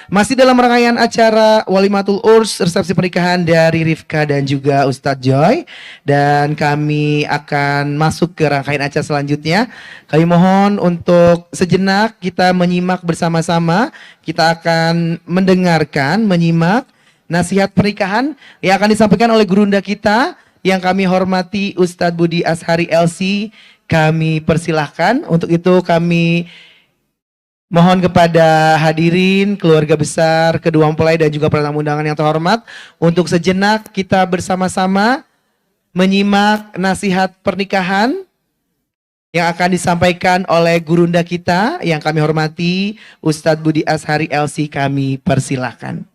Masih dalam rangkaian acara Walimatul Urs, resepsi pernikahan dari Rifka dan juga Ustadz Joy. Dan kami akan masuk ke rangkaian acara selanjutnya. Kami mohon untuk sejenak kita menyimak bersama-sama. Kita akan mendengarkan, menyimak nasihat pernikahan yang akan disampaikan oleh gurunda kita yang kami hormati Ustadz Budi Ashari LC. Kami persilahkan. Untuk itu kami mohon kepada hadirin, keluarga besar, kedua mempelai dan juga para tamu undangan yang terhormat untuk sejenak kita bersama-sama menyimak nasihat pernikahan yang akan disampaikan oleh gurunda kita yang kami hormati Ustadz Budi Ashari LC. Kami persilahkan.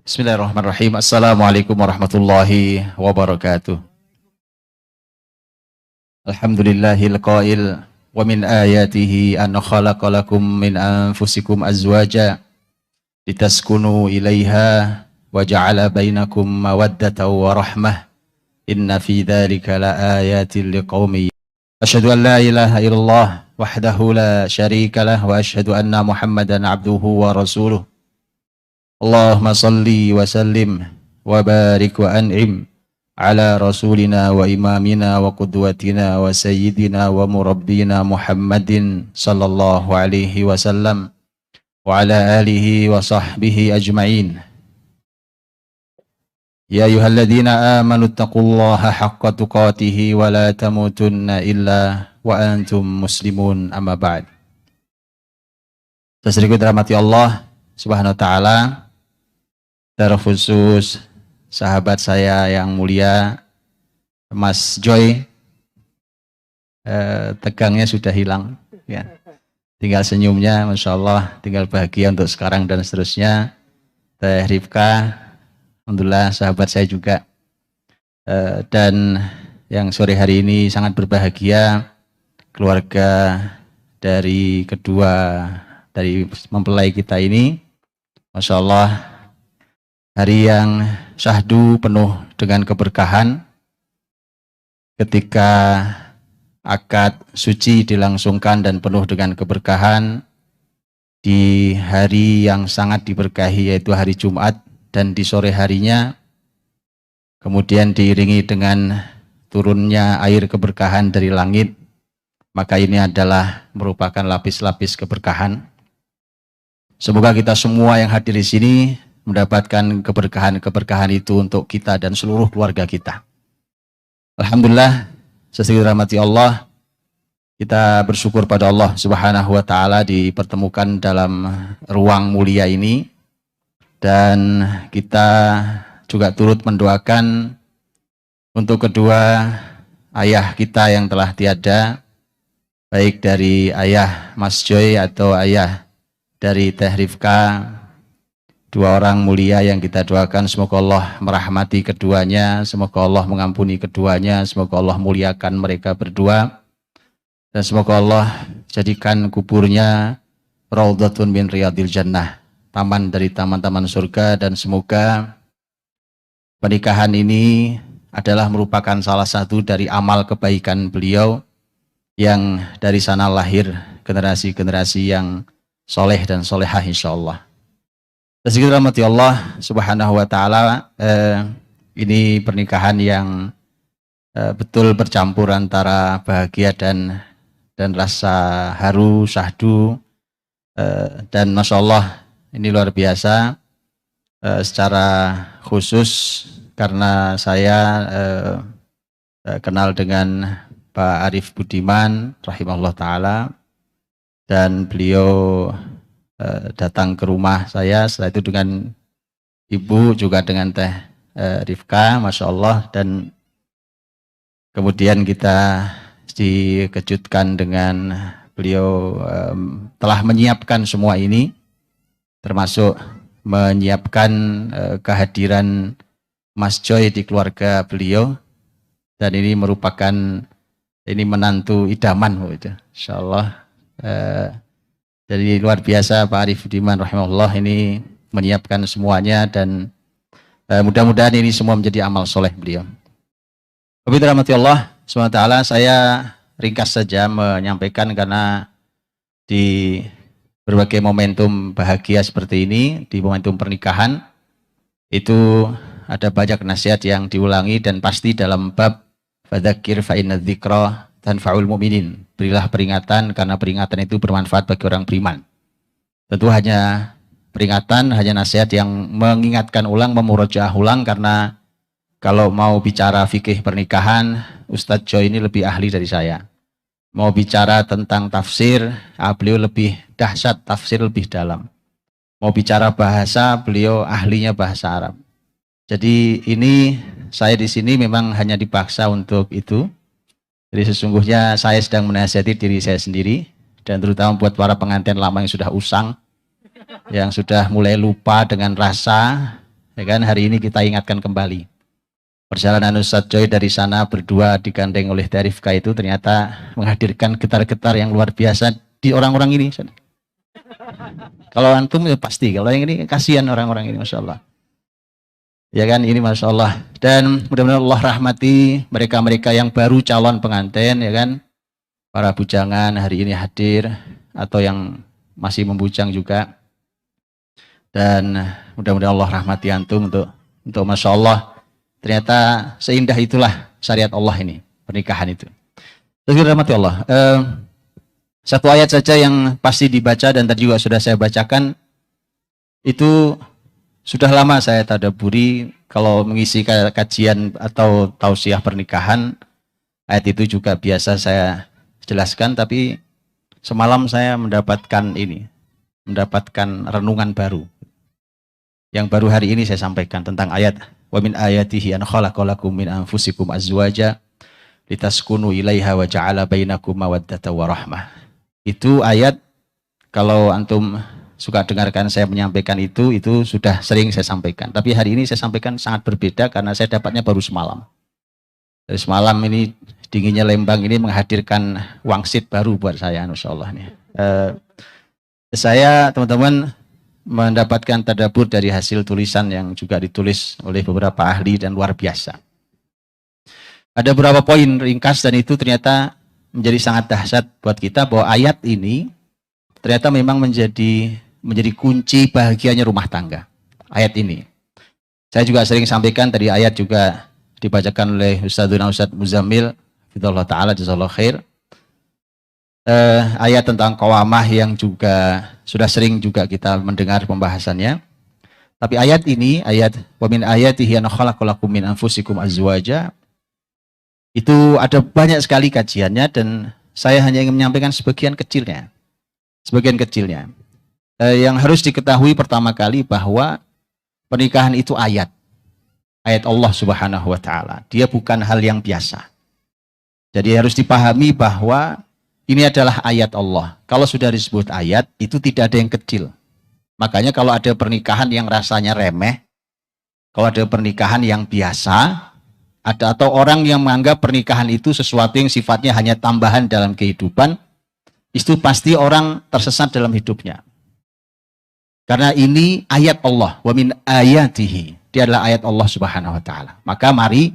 Bismillahirrahmanirrahim. Assalamualaikum warahmatullahi wabarakatuh. Alhamdulillahil qail wa min ayatihi an khalaqalakum min anfusikum azwaja litaskunu ilaiha wa ja'ala bainakum mawaddatan wa rahmah inna fi dzalika laayatin liqaumin asyhadu an la ilaha illallah wahdahu la syarika lah wa asyhadu anna Muhammadan abduhu wa rasuluh. Allahumma salli wa sallim wa barik wa an'im ala rasulina wa imamina wa qudwatina wa sayyidina wa murabbina Muhammadin sallallahu alaihi wasallam wa ala alihi wa sahbihi ajma'in. Ya ayyuhalladzina amanu taqullaha haqqa tuqatihi wa la tamutunna illa wa antum muslimun, amma ba'd. Saudaraku dirahmati Allah Subhanahu wa taala, terkhusus sahabat saya yang mulia Mas Joy, tegangnya sudah hilang ya. Tinggal senyumnya, Masya Allah, tinggal bahagia untuk sekarang dan seterusnya. Teh Rifka, alhamdulillah sahabat saya juga, dan yang sore hari ini sangat berbahagia, keluarga dari mempelai kita ini, Masya Allah, hari yang syahdu penuh dengan keberkahan ketika akad suci dilangsungkan dan penuh dengan keberkahan di hari yang sangat diberkahi, yaitu hari Jumat, dan di sore harinya kemudian diiringi dengan turunnya air keberkahan dari langit. Maka ini adalah merupakan lapis-lapis keberkahan. Semoga kita semua yang hadir di sini mendapatkan keberkahan-keberkahan itu untuk kita dan seluruh keluarga kita. Alhamdulillah, sesuai rahmati Allah, kita bersyukur pada Allah Subhanahu wa taala dipertemukan dalam ruang mulia ini, dan kita juga turut mendoakan untuk kedua ayah kita yang telah tiada, baik dari ayah Mas Joy atau ayah dari Teh Rifka, dua orang mulia yang kita doakan semoga Allah merahmati keduanya, semoga Allah mengampuni keduanya, semoga Allah muliakan mereka berdua, dan semoga Allah jadikan kuburnya raudhatun min riyadil jannah, taman dari taman-taman surga, dan semoga pernikahan ini adalah merupakan salah satu dari amal kebaikan beliau yang dari sana lahir generasi-generasi yang soleh dan solehah insyaallah. Segitu rahmati Allah Subhanahu wa taala, ini pernikahan yang betul bercampur antara bahagia dan rasa haru, syahdu, dan Masya Allah ini luar biasa. Secara khusus karena saya kenal dengan Pak Arif Budiman rahimahullah taala, dan beliau datang ke rumah saya, setelah itu dengan ibu, juga dengan Teh Rifka, Masya Allah, dan kemudian kita dikejutkan dengan Beliau telah menyiapkan semua ini, termasuk menyiapkan kehadiran Mas Joy di keluarga beliau, dan ini merupakan menantu idaman, insya Allah. Jadi luar biasa Pak Arif Budiman rahimahullah ini menyiapkan semuanya, dan mudah-mudahan ini semua menjadi amal soleh beliau. Wabillahi rahmati Allah SWT. Saya ringkas saja menyampaikan karena di berbagai momentum bahagia seperti ini, di momentum pernikahan, itu ada banyak nasihat yang diulangi, dan pasti dalam bab fadzakir fa inna dzikra tanfa'ul mu'minin. Berilah peringatan karena peringatan itu bermanfaat bagi orang beriman. Tentu hanya peringatan, hanya nasihat yang mengingatkan ulang, memurojaah ulang, karena kalau mau bicara fikih pernikahan, Ustadz Joy ini lebih ahli dari saya. Mau bicara tentang tafsir, beliau lebih dahsyat, tafsir lebih dalam. Mau bicara bahasa, beliau ahlinya bahasa Arab. Jadi ini saya di sini memang hanya dipaksa untuk itu. Jadi sesungguhnya saya sedang menasihati diri saya sendiri, dan terutama buat para pengantin lama yang sudah usang, yang sudah mulai lupa dengan rasa, ya kan, hari ini kita ingatkan kembali. Perjalanan Ustadz Joy dari sana berdua digandeng oleh Rifka itu ternyata menghadirkan getar-getar yang luar biasa di orang-orang ini. Kalau antum ya pasti, kalau yang ini kasihan orang-orang ini, Masya Allah. Ya kan, ini Masya Allah. Dan mudah-mudahan Allah rahmati mereka-mereka yang baru calon pengantin, ya kan. Para bujangan hari ini hadir, atau yang masih membujang juga. Dan mudah-mudahan Allah rahmati antum untuk Masya Allah. Ternyata seindah itulah syariat Allah ini, pernikahan itu. Terus rahmati Allah. Satu ayat saja yang pasti dibaca dan tadi juga sudah saya bacakan, itu sudah lama saya tadaburi kalau mengisi kajian atau tausiah pernikahan. Ayat itu juga biasa saya jelaskan, tapi semalam saya mendapatkan renungan baru. Yang baru hari ini saya sampaikan tentang ayat wa min ayatihi an khalaqalakum min anfusikum azwaja litaskunu ilaiha wa ja'ala bainakum mawaddatan wa rahmah. Itu ayat, kalau antum suka dengarkan saya menyampaikan itu sudah sering saya sampaikan. Tapi hari ini saya sampaikan sangat berbeda karena saya dapatnya baru semalam. Dari semalam ini dinginnya Lembang ini menghadirkan wangsit baru buat saya, insyaallah nih. Saya teman-teman mendapatkan tadabbur dari hasil tulisan yang juga ditulis oleh beberapa ahli dan luar biasa. Ada beberapa poin ringkas dan itu ternyata menjadi sangat dahsyat buat kita, bahwa ayat ini ternyata memang menjadi kunci bahagianya rumah tangga. Ayat ini. Saya juga sering sampaikan, tadi ayat juga dibacakan oleh Ustadz Muzammil, Fidullah Ta'ala, Jazakallah Khair. Ayat tentang qawamah yang juga sudah sering juga kita mendengar pembahasannya. Tapi ayat ini, ayat wa min ayatihi an khalaqalakum min anfusikum azwaja, itu ada banyak sekali kajiannya dan saya hanya ingin menyampaikan sebagian kecilnya. Yang harus diketahui pertama kali bahwa pernikahan itu ayat Allah Subhanahu wa Ta'ala. Dia bukan hal yang biasa. Jadi harus dipahami bahwa ini adalah ayat Allah. Kalau sudah disebut ayat, itu tidak ada yang kecil. Makanya kalau ada pernikahan yang rasanya remeh, kalau ada pernikahan yang biasa, atau orang yang menganggap pernikahan itu sesuatu yang sifatnya hanya tambahan dalam kehidupan, itu pasti orang tersesat dalam hidupnya. Karena ini ayat Allah. Wa min ayatihi. Dia adalah ayat Allah Subhanahu wa Ta'ala. Maka mari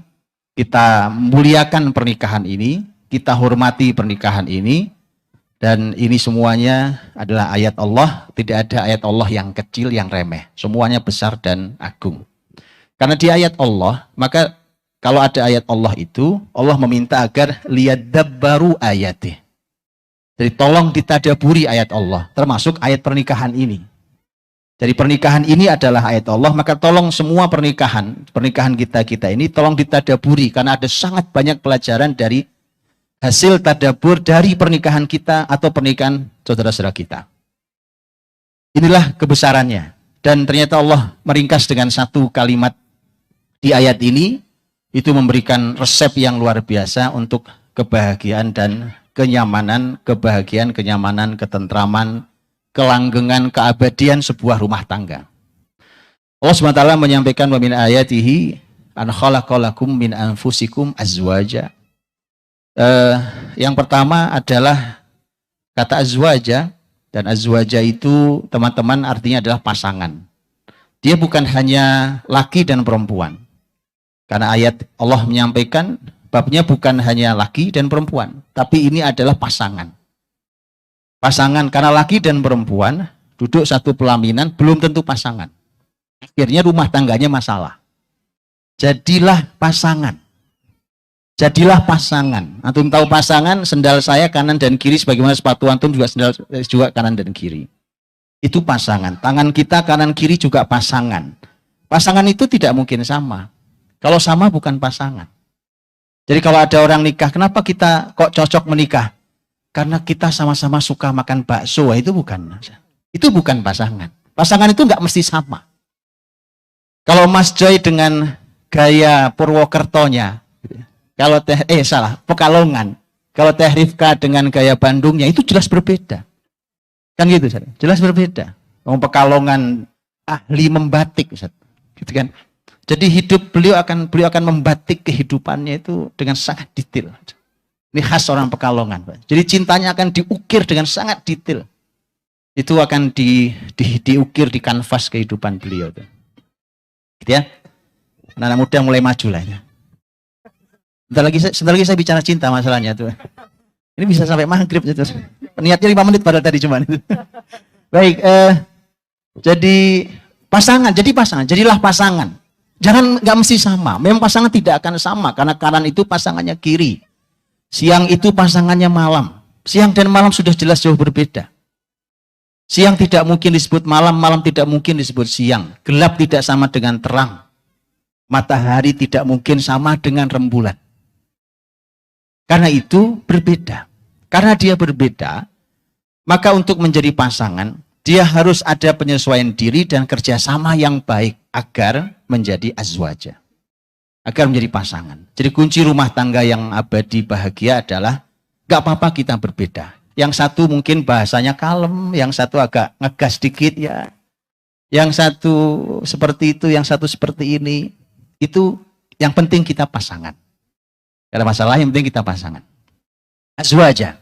kita muliakan pernikahan ini, kita hormati pernikahan ini, dan ini semuanya adalah ayat Allah. Tidak ada ayat Allah yang kecil, yang remeh. Semuanya besar dan agung. Karena di ayat Allah, maka kalau ada ayat Allah itu, Allah meminta agar liyadabbaru ayatih. Jadi tolong ditadaburi ayat Allah, termasuk ayat pernikahan ini. Jadi pernikahan ini adalah ayat Allah, maka tolong semua pernikahan kita ini tolong ditadaburi, karena ada sangat banyak pelajaran dari hasil tadabbur dari pernikahan kita atau pernikahan saudara-saudara kita. Inilah kebesarannya. Dan ternyata Allah meringkas dengan satu kalimat di ayat ini, itu memberikan resep yang luar biasa untuk kebahagiaan dan kenyamanan, kebahagiaan, kenyamanan, ketentraman, kelanggengan, keabadian sebuah rumah tangga. Allah SWT menyampaikan wa min ayatihi an khalaqalakum min anfusikum azwaja. Yang pertama adalah kata azwaja, dan azwaja itu teman-teman artinya adalah pasangan. Dia bukan hanya laki dan perempuan. Karena ayat Allah menyampaikan babnya bukan hanya laki dan perempuan, tapi ini adalah pasangan. Pasangan, karena laki dan perempuan duduk satu pelaminan belum tentu pasangan. Akhirnya rumah tangganya masalah. Jadilah pasangan. Jadilah pasangan. Antum tahu pasangan, sendal saya kanan dan kiri, sebagaimana sepatu antum juga sendal juga kanan dan kiri. Itu pasangan. Tangan kita kanan kiri juga pasangan. Pasangan itu tidak mungkin sama. Kalau sama bukan pasangan. Jadi kalau ada orang nikah, kenapa kita kok cocok menikah? Karena kita sama-sama suka makan bakso. Itu bukan pasangan. Pasangan itu nggak mesti sama. Kalau Mas Joy dengan gaya Purwokertonya, kalau Pekalongan. Kalau Teh Rifka dengan gaya Bandungnya, itu jelas berbeda. Kan gitu, Ustaz? Jelas berbeda. Orang Pekalongan ahli membatik, Ustaz. Gitu kan? Jadi beliau akan membatik kehidupannya itu dengan sangat detail. Ini khas orang Pekalongan, Pak. Jadi cintanya akan diukir dengan sangat detail. Itu akan diukir di kanvas kehidupan beliau. Tuh. Gitu ya. Anak muda mulai maju lah. Ya. Sebentar lagi saya bicara cinta masalahnya tuh. Ini bisa sampai maghrib itu. Niatnya 5 menit padahal tadi cuman itu. Baik, jadi pasangan, jadilah pasangan. Jangan nggak mesti sama. Memang pasangan tidak akan sama karena kanan itu pasangannya kiri. Siang itu pasangannya malam. Siang dan malam sudah jelas jauh berbeda. Siang tidak mungkin disebut malam, malam tidak mungkin disebut siang. Gelap tidak sama dengan terang. Matahari tidak mungkin sama dengan rembulan. Karena itu berbeda. Karena dia berbeda, maka untuk menjadi pasangan, dia harus ada penyesuaian diri dan kerjasama yang baik agar menjadi azwaja. Agar menjadi pasangan. Jadi kunci rumah tangga yang abadi bahagia adalah gak apa-apa kita berbeda. Yang satu mungkin bahasanya kalem, yang satu agak ngegas dikit ya. Yang satu seperti itu, yang satu seperti ini. Itu yang penting kita pasangan. Gak ada masalah, yang penting kita pasangan. Azwaja.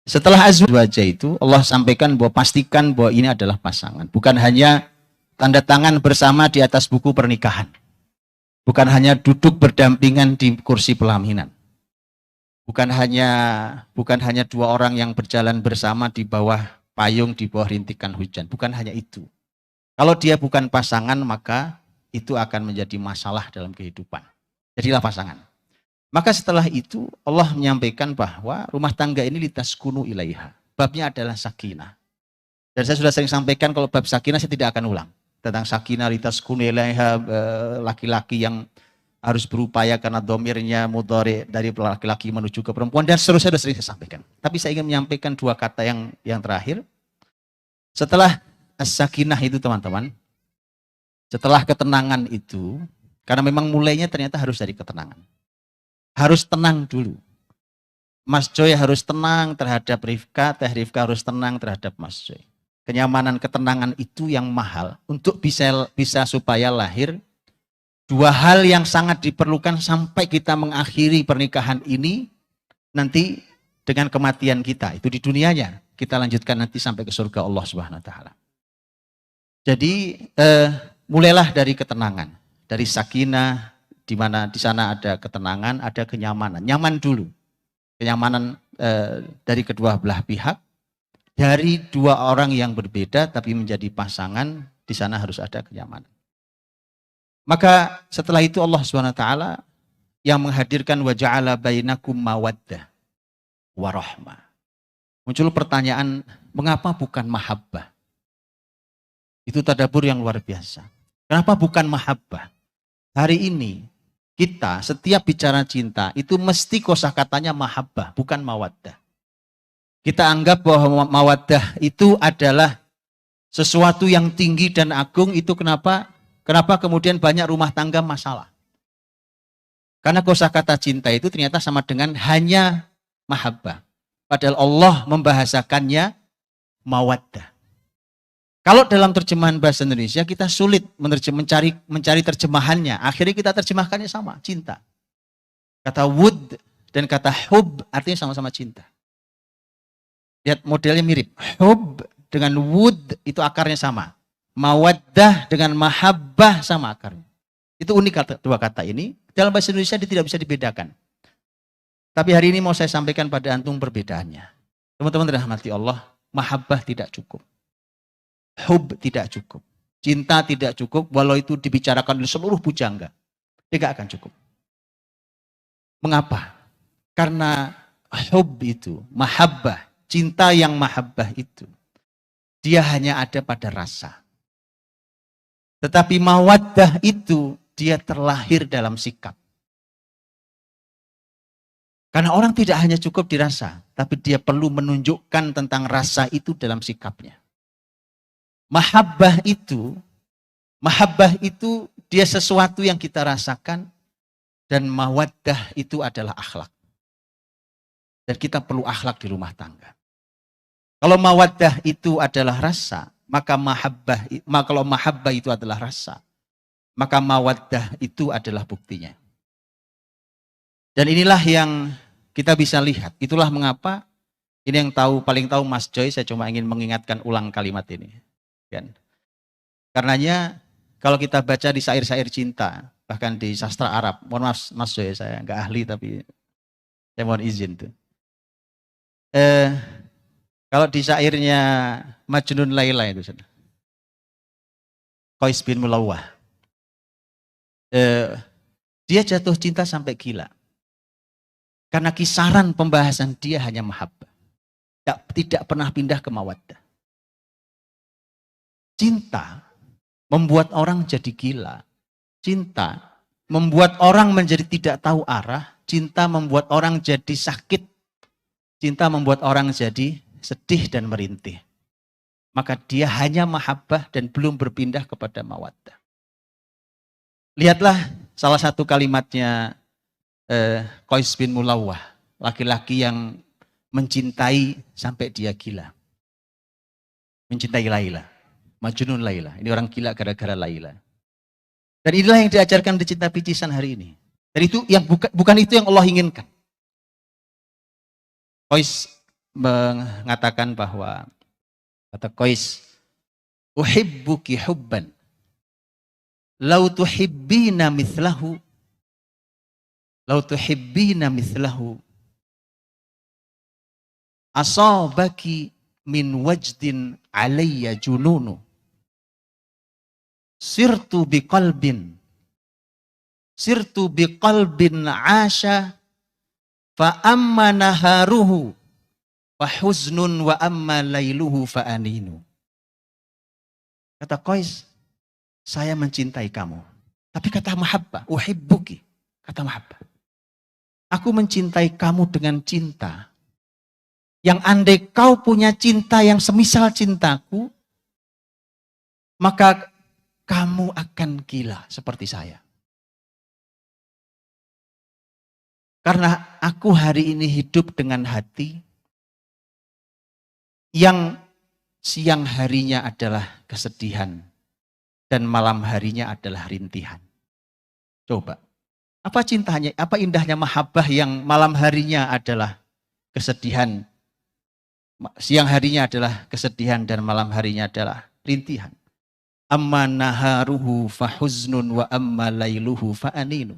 Setelah azwaja itu Allah sampaikan bahwa pastikan bahwa ini adalah pasangan. Bukan hanya tanda tangan bersama di atas buku pernikahan. Bukan hanya duduk berdampingan di kursi pelaminan. Bukan hanya dua orang yang berjalan bersama di bawah payung, di bawah rintikan hujan. Bukan hanya itu. Kalau dia bukan pasangan, maka itu akan menjadi masalah dalam kehidupan. Jadilah pasangan. Maka setelah itu Allah menyampaikan bahwa rumah tangga ini litaskunu ilaiha. Babnya adalah sakinah. Dan saya sudah sering sampaikan kalau bab sakinah saya tidak akan ulang. Tentang sakinah litaskunu ilaiha, laki-laki yang harus berupaya karena domirnya mudhari dari laki-laki menuju ke perempuan, dan seterusnya sudah sering saya sampaikan. Tapi saya ingin menyampaikan dua kata yang terakhir. Setelah as-sakinah itu teman-teman, setelah ketenangan itu, karena memang mulainya ternyata harus dari ketenangan. Harus tenang dulu. Mas Joy harus tenang terhadap Rifka, Teh Rifka harus tenang terhadap Mas Joy. Kenyamanan, ketenangan itu yang mahal untuk bisa supaya lahir dua hal yang sangat diperlukan sampai kita mengakhiri pernikahan ini nanti dengan kematian kita. Itu di dunianya. Kita lanjutkan nanti sampai ke surga Allah Subhanahu wa taala. Jadi mulailah dari ketenangan, dari sakinah, di mana di sana ada ketenangan, ada kenyamanan. Nyaman dulu. Kenyamanan dari kedua belah pihak. Dari dua orang yang berbeda tapi menjadi pasangan, di sana harus ada kenyamanan. Maka setelah itu Allah SWT yang menghadirkan wa ja'ala bainakum mawaddah wa rahmah. Muncul pertanyaan, mengapa bukan mahabbah? Itu tadabbur yang luar biasa. Kenapa bukan mahabbah? Hari ini kita setiap bicara cinta itu mesti kosakatanya mahabbah, bukan mawaddah. Kita anggap bahwa mawaddah itu adalah sesuatu yang tinggi dan agung. Itu kenapa kemudian banyak rumah tangga masalah. Karena kosakata cinta itu ternyata sama dengan hanya mahabbah. Padahal Allah membahasakannya mawaddah. Kalau dalam terjemahan bahasa Indonesia kita sulit mencari terjemahannya. Akhirnya kita terjemahkannya sama, cinta. Kata wud dan kata hub artinya sama-sama cinta. Lihat modelnya mirip. Hub dengan wud itu akarnya sama. Mawaddah dengan mahabbah sama akarnya. Itu unik dua kata ini. Dalam bahasa Indonesia dia tidak bisa dibedakan. Tapi hari ini mau saya sampaikan pada antum perbedaannya. Teman-teman dirahmati Allah, mahabbah tidak cukup. Hub tidak cukup. Cinta tidak cukup, walau itu dibicarakan oleh seluruh pujangga. Tidak akan cukup. Mengapa? Karena hub itu, mahabbah, cinta yang mahabbah itu, dia hanya ada pada rasa. Tetapi mawaddah itu, dia terlahir dalam sikap. Karena orang tidak hanya cukup dirasa, tapi dia perlu menunjukkan tentang rasa itu dalam sikapnya. Mahabbah itu dia sesuatu yang kita rasakan, dan mawaddah itu adalah akhlak. Dan kita perlu akhlak di rumah tangga. Kalau mawaddah itu adalah rasa, maka kalau mahabbah itu adalah rasa, maka mawaddah itu adalah buktinya. Dan inilah yang kita bisa lihat. Itulah mengapa ini yang paling tahu Mas Joy, saya cuma ingin mengingatkan ulang kalimat ini. Kan? Karenanya kalau kita baca di syair-syair cinta, bahkan di sastra Arab, mohon maaf Mas Joy, saya nggak ahli tapi saya mohon izin tuh. Kalau di syairnya Majnun Laila itu, Qais bin Mulawwah, dia jatuh cinta sampai gila. Karena kisaran pembahasan dia hanya mahabbah. Tidak pernah pindah ke mawaddah. Cinta membuat orang jadi gila. Cinta membuat orang menjadi tidak tahu arah. Cinta membuat orang jadi sakit. Cinta membuat orang jadi sedih dan merintih. Maka dia hanya mahabbah dan belum berpindah kepada mawaddah. Lihatlah salah satu kalimatnya Qais bin Mulawwah, laki-laki yang mencintai sampai dia gila. Mencintai Laila, Majnun Laila. Ini orang gila gara-gara Laila. Dan inilah yang diajarkan di Cinta Picisan hari ini. Dan itu yang bukan itu yang Allah inginkan. Qais mengatakan bahwa, kata Qais, uhibbuki hubban lau tuhibbina mithlahu lau tuhibbina mithlahu asabaki min wajdin alayya jununu sirtu biqalbin asha fa amma naharuhu fa huznun wa amma lailuhu fa aninu. Kata Qais, saya mencintai kamu. Tapi kata mahabbah, uhibbuki, kata mahabbah, aku mencintai kamu dengan cinta yang andai kau punya cinta yang semisal cintaku, maka kamu akan gila seperti saya. Karena aku hari ini hidup dengan hati yang siang harinya adalah kesedihan dan malam harinya adalah rintihan. Coba. Apa cintanya, apa indahnya mahabbah yang malam harinya adalah kesedihan, siang harinya adalah kesedihan dan malam harinya adalah rintihan. Amma naharuhu fahuznun wa amma lailuhu fa'aninu.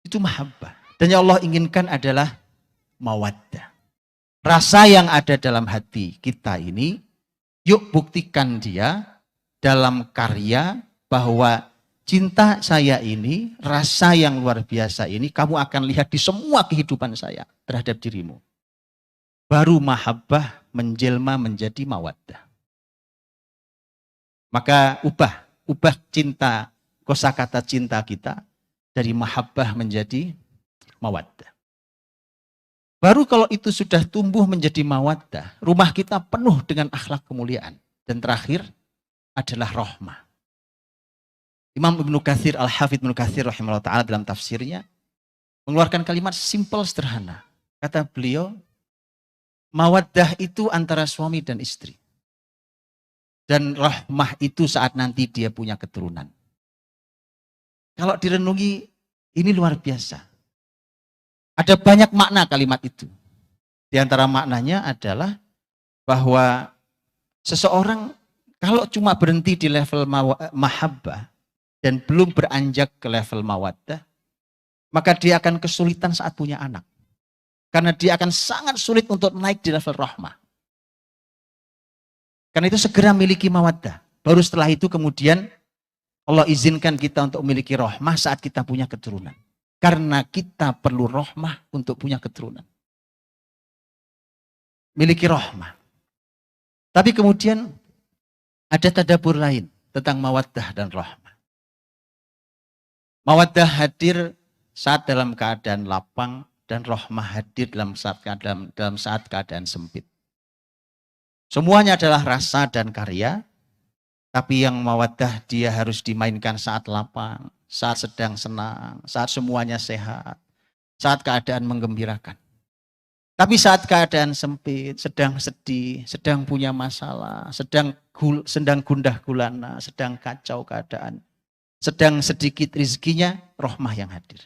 Itu mahabbah. Dan yang Allah inginkan adalah mawaddah. Rasa yang ada dalam hati kita ini, yuk buktikan dia dalam karya bahwa cinta saya ini, rasa yang luar biasa ini, kamu akan lihat di semua kehidupan saya terhadap dirimu. Baru mahabbah menjelma menjadi mawaddah. Maka ubah cinta, kosakata cinta kita dari mahabbah menjadi mawaddah. Baru kalau itu sudah tumbuh menjadi mawaddah, rumah kita penuh dengan akhlak kemuliaan. Dan terakhir adalah rahmah. Imam Ibnu Katsir, Al-Hafidz Ibnu Katsir rahimahullah ta'ala dalam tafsirnya mengeluarkan kalimat simpel sederhana. Kata beliau, mawaddah itu antara suami dan istri. Dan rahmah itu saat nanti dia punya keturunan. Kalau direnungi, ini luar biasa. Ada banyak makna kalimat itu. Di antara maknanya adalah bahwa seseorang kalau cuma berhenti di level mahabbah dan belum beranjak ke level mawaddah, maka dia akan kesulitan saat punya anak. Karena dia akan sangat sulit untuk naik di level rahmah. Karena itu segera miliki mawaddah. Baru setelah itu kemudian Allah izinkan kita untuk memiliki rahmah saat kita punya keturunan. Karena kita perlu rahmah untuk punya keturunan. Miliki rahmah. Tapi kemudian ada tadabbur lain tentang mawaddah dan rahmah. Mawaddah hadir saat dalam keadaan lapang dan rahmah hadir dalam saat keadaan sempit. Semuanya adalah rasa dan karya, tapi yang mawaddah dia harus dimainkan saat lapang, saat sedang senang, saat semuanya sehat, saat keadaan menggembirakan. Tapi saat keadaan sempit, sedang sedih, sedang punya masalah, sedang gundah gulana, sedang kacau keadaan, sedang sedikit rizkinya, rahmah yang hadir.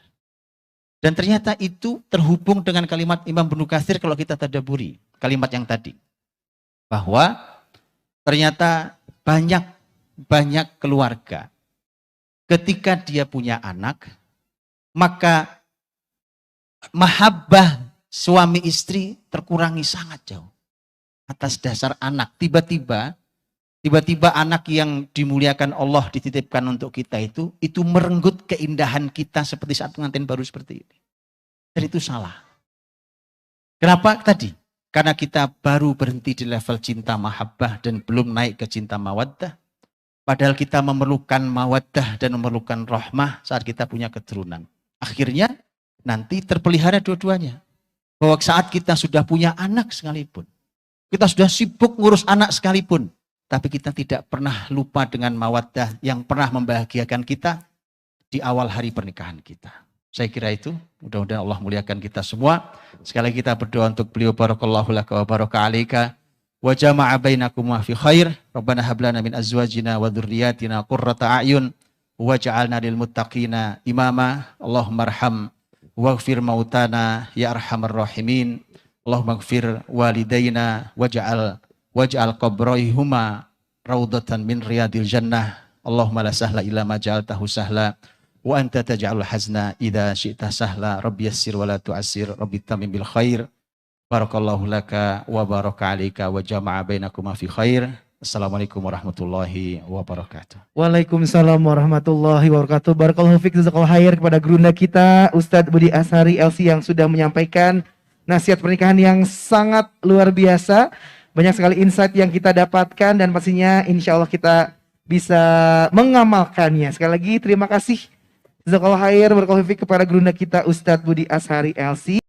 Dan ternyata itu terhubung dengan kalimat Imam Ibnu Katsir kalau kita tadabburi, kalimat yang tadi. Bahwa ternyata banyak keluarga ketika dia punya anak, maka mahabbah suami istri terkurangi sangat jauh. Atas dasar anak, tiba-tiba anak yang dimuliakan Allah dititipkan untuk kita itu merenggut keindahan kita seperti saat pengantin baru seperti ini. Dan itu salah. Kenapa tadi? Karena kita baru berhenti di level cinta mahabbah dan belum naik ke cinta mawaddah. Padahal kita memerlukan mawaddah dan memerlukan rahmah saat kita punya keturunan. Akhirnya nanti terpelihara dua-duanya. Bahwa saat kita sudah punya anak sekalipun, kita sudah sibuk ngurus anak sekalipun, tapi kita tidak pernah lupa dengan mawaddah yang pernah membahagiakan kita di awal hari pernikahan kita. Saya kira itu, mudah-mudahan Allah muliakan kita semua. Sekali lagi kita berdoa untuk beliau, barakallahu laka wa baraka alaika wa jama'a bainakum fi khair. Rabbana hab lana min azwajina wa dzurriyyatina qurrata a'yun waj'alna lil muttaqina imama. Allahumma arham waghfir mautana ya arhamar rahimin. Allahumma ighfir walidayna waj'al qabrayhuma raudatan min riyadil jannah. Allahumma la sahla illa ma ja'altahu sahla wa anta taj'alul hazna idza syi'ta sahla. Rabbi yassir wa la tu'assir, rabbi tamim bil khair. Barakallahu laka wa baraka alaika wa jama'a bainakuma fi khair. Assalamualaikum warahmatullahi wabarakatuh. Waalaikumsalam warahmatullahi wabarakatuh. Barakallahu fiik, jazakallahu khair kepada gurunda kita Ustadz Budi Ashari LC yang sudah menyampaikan nasihat pernikahan yang sangat luar biasa. Banyak sekali insight yang kita dapatkan dan pastinya insya Allah kita bisa mengamalkannya. Sekali lagi terima kasih jazakallahu khair, barakallahu fiik kepada gurunda kita Ustadz Budi Ashari LC.